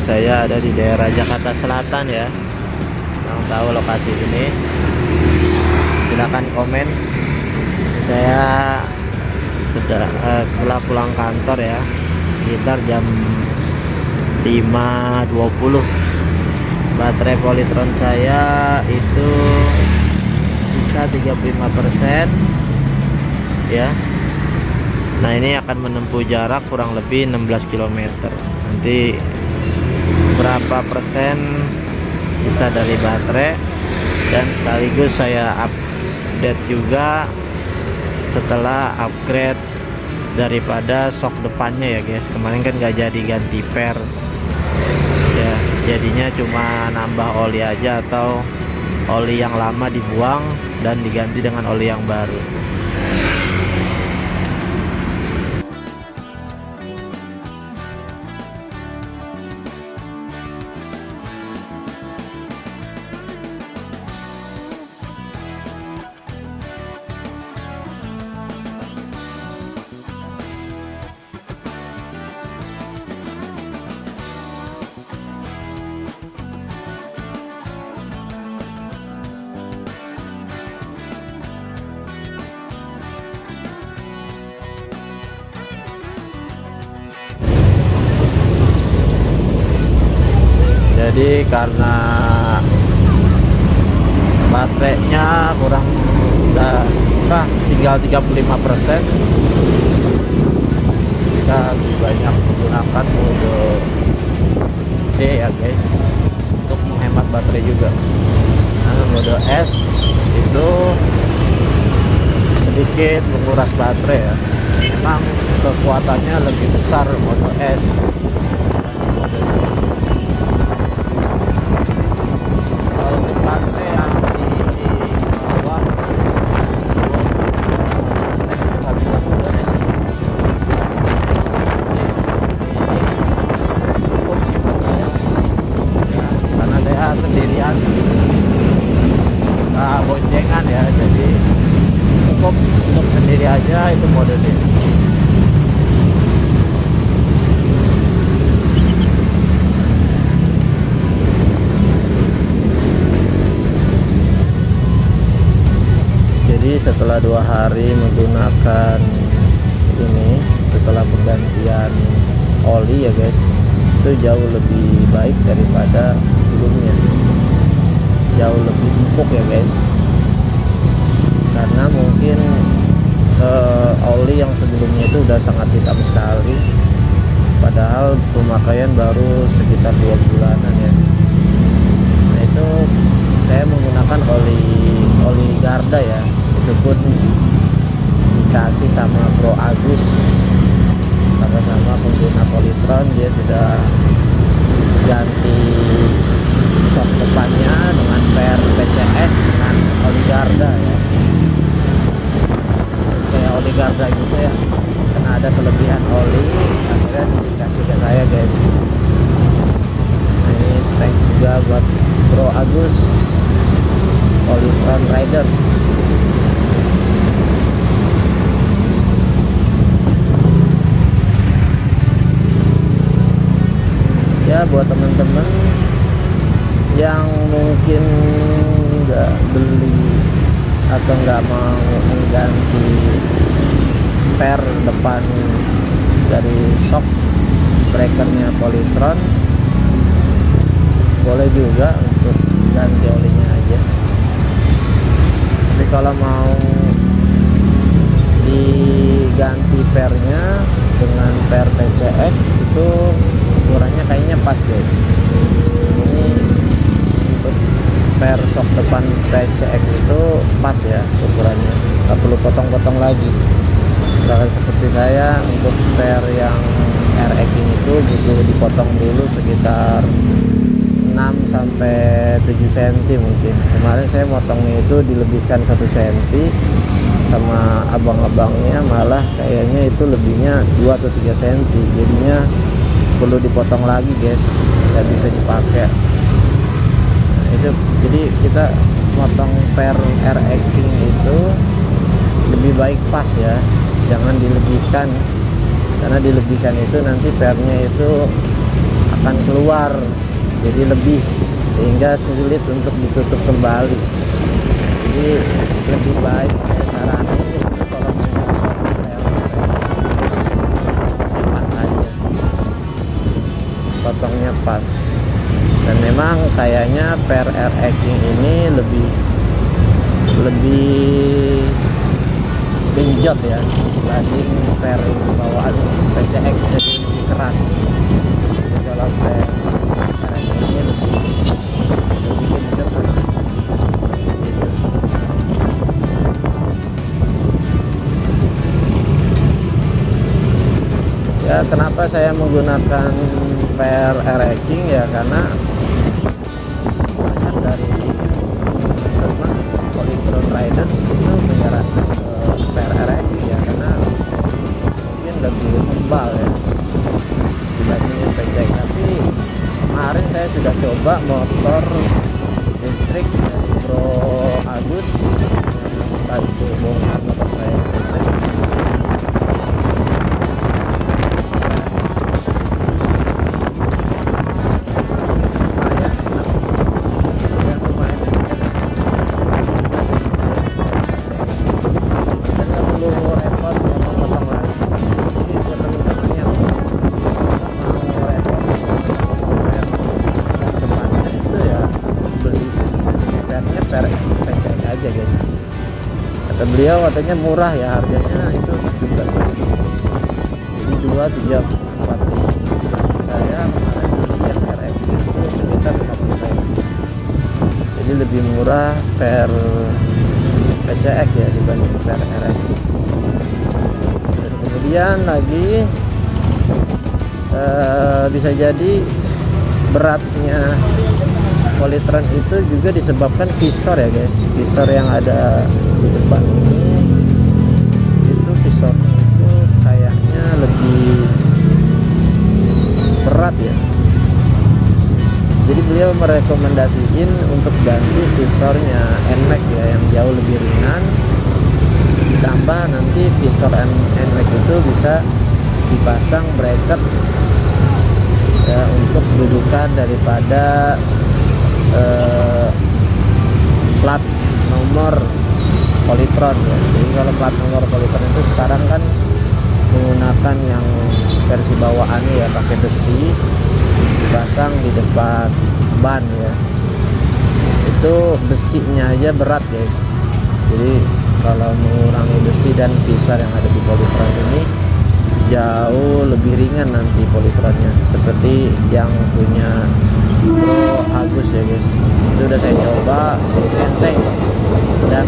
saya ada di daerah Jakarta Selatan ya. Yang tahu lokasi ini silakan komen. Saya setelah pulang kantor ya, sekitar jam 5.20. Baterai Polytron saya itu sisa 35% ya. Nah, ini akan menempuh jarak kurang lebih 16 km. Nanti berapa persen sisa dari baterai, dan sekaligus saya update juga setelah upgrade daripada shock depannya ya guys. Kemarin kan gak jadi ganti per ya, jadinya cuma nambah oli aja, atau oli yang lama dibuang dan diganti dengan oli yang baru. Jadi karena baterainya kurang, tinggal 35%, kita lebih banyak menggunakan mode D ya guys, untuk menghemat baterai juga. Nah, mode S itu sedikit menguras baterai ya. Memang kekuatannya lebih besar mode S. Sendirian, boncengan ya, jadi cukup untuk sendiri aja, itu mode D. Jadi setelah 2 hari menggunakan ini, setelah penggantian oli ya guys, itu jauh lebih baik daripada sebelumnya, jauh lebih empuk ya guys. Karena mungkin oli yang sebelumnya itu udah sangat hitam sekali, padahal pemakaian baru sekitar 2 bulanan ya. Nah, itu saya menggunakan oli Garda ya, itu pun dikasih sama Bro Agus, sama-sama pengguna Polytron. Dia sudah ganti shock depannya dengan per PCX dengan oli Garda ya. Kayak oli Garda gitu ya, karena ada kelebihan oli, akhirnya dikasih ke saya guys. Nah, ini thanks juga buat Bro Agus, Polytron Riders. Ya, buat teman-teman yang mungkin nggak beli atau nggak mau mengganti per depan dari shock breakernya Polytron, boleh juga untuk ganti olinya aja. Tapi kalau mau diganti pernya dengan per PCX, itu ukurannya kayaknya pas guys. Ini untuk per shock depan PCX itu pas ya ukurannya, nggak perlu potong-potong lagi. Sedangkan seperti saya, untuk per yang RX itu butuh dipotong dulu sekitar 6 sampai 7 cm mungkin. Kemarin saya motongnya itu dilebihkan 1 cm, sama abang-abangnya malah kayaknya itu lebihnya 2 atau 3 cm. Jadinya perlu dipotong lagi guys, nggak bisa dipakai. Nah, itu jadi kita motong per RX itu lebih baik pas ya, jangan dilebihkan, karena dilebihkan itu nanti pernya itu akan keluar jadi lebih, sehingga sulit untuk ditutup kembali. Jadi lebih baik saya saranin itu kalau mau pas aja, potongnya pas. Dan memang kayaknya per air aging ini lebih genjot ya dibanding per bawaan PCX, jadi lebih keras. Jadi kalau per ini lebih genjot lah. Ya, kenapa saya menggunakan per air aging ya, karena banyak dari teman Polytron Riders itu menyarankan per air aging ya, karena mungkin lebih tebal ya dibandingin PCX. Tapi kemarin saya sudah coba motor listrik dari Bro Agus yang tadi bongkar motor saya listrik. Kata beliau katanya murah ya, harganya itu 17.000, jadi 2 3 4 ribu. Saya kemarin beli yang RX itu sekitar 40.000, jadi lebih murah per PCX ya dibanding per RX. Dan kemudian lagi bisa jadi beratnya Polytron itu juga disebabkan visor ya guys. Visor yang ada di depan ini, itu visornya itu kayaknya lebih berat ya. Jadi beliau merekomendasiin untuk ganti visornya NMAX ya, yang jauh lebih ringan. Ditambah nanti visor NMAX itu bisa dipasang bracket ya, untuk dudukan daripada plat nomor Polytron ya. Jadi kalau plat nomor Polytron itu sekarang kan menggunakan yang versi bawaannya ya, pakai besi dipasang di depan ban ya. Itu besinya aja berat guys. Jadi kalau mengurangi besi dan visor yang ada di Polytron ini jauh lebih ringan nanti Polytronnya, seperti yang punya Bro Agus ya guys. Itu udah saya coba, enteng dan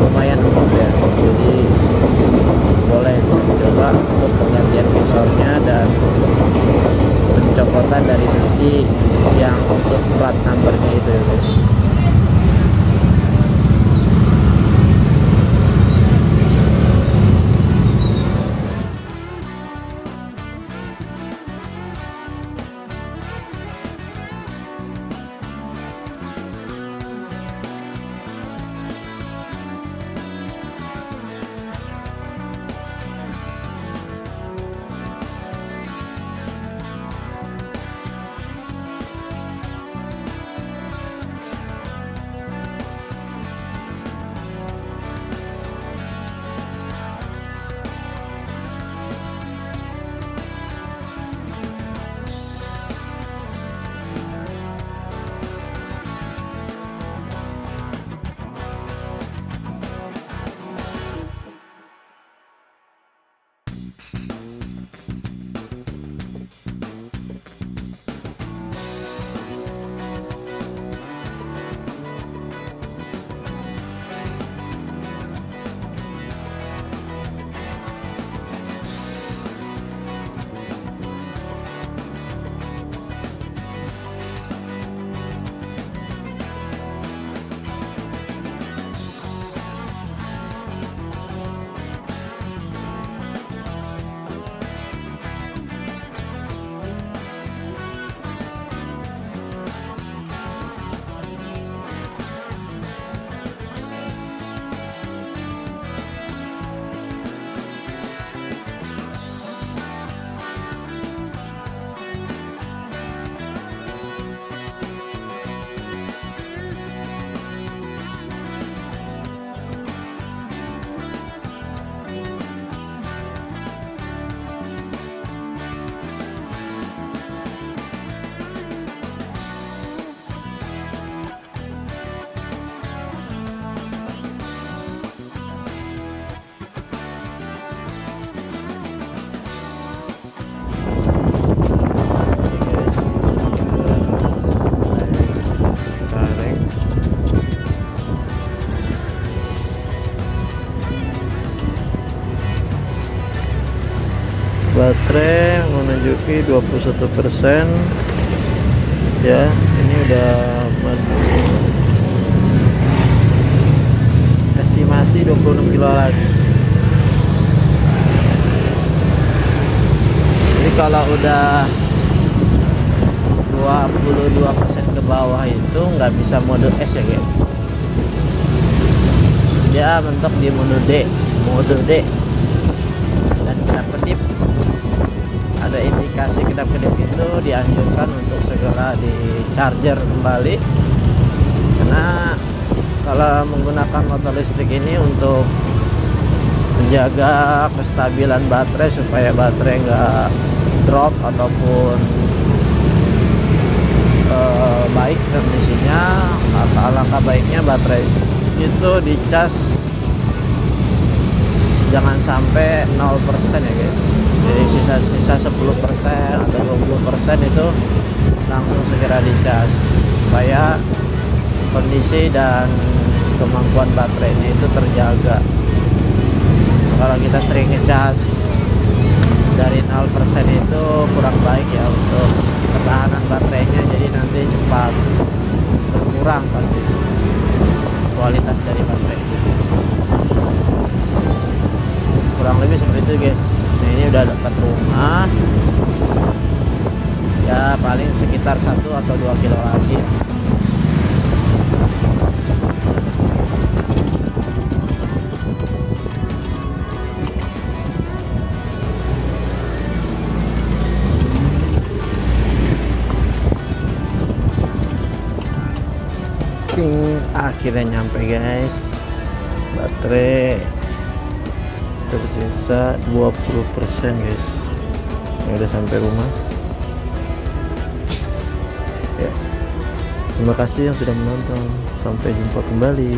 lumayan empuk ya. Jadi boleh coba untuk penggantian visornya dan pencopotan dari besi yang untuk plat numbernya itu ya guys. Juki 21%. Ya, ini udah estimasi 26 kilo lagi. Jadi kalau udah 22% ke bawah itu nggak bisa mode S ya guys. Dia mentok di mode D. Dan kedap-kedip, ada indikasi kedap-kedip itu dianjurkan untuk segera di charger kembali, karena kalau menggunakan motor listrik ini untuk menjaga kestabilan baterai supaya baterai nggak drop ataupun baik kondisinya. Alangkah baiknya baterai itu dicas jangan sampai 0% ya guys. Jadi sisa 10% atau 20% itu langsung segera dicas supaya kondisi dan kemampuan baterainya itu terjaga. Kalau kita sering ngecas dari 0% itu kurang baik ya untuk ketahanan baterainya, jadi nanti cepat berkurang pasti kualitas dari baterai. Kurang lebih seperti itu guys. Nah, ini udah dekat rumah ya, paling sekitar 1 atau 2 kilo lagi. Akhirnya nyampe guys, baterai tersisa 20% guys. Ini udah sampai rumah ya. Terima kasih yang sudah menonton, sampai jumpa kembali.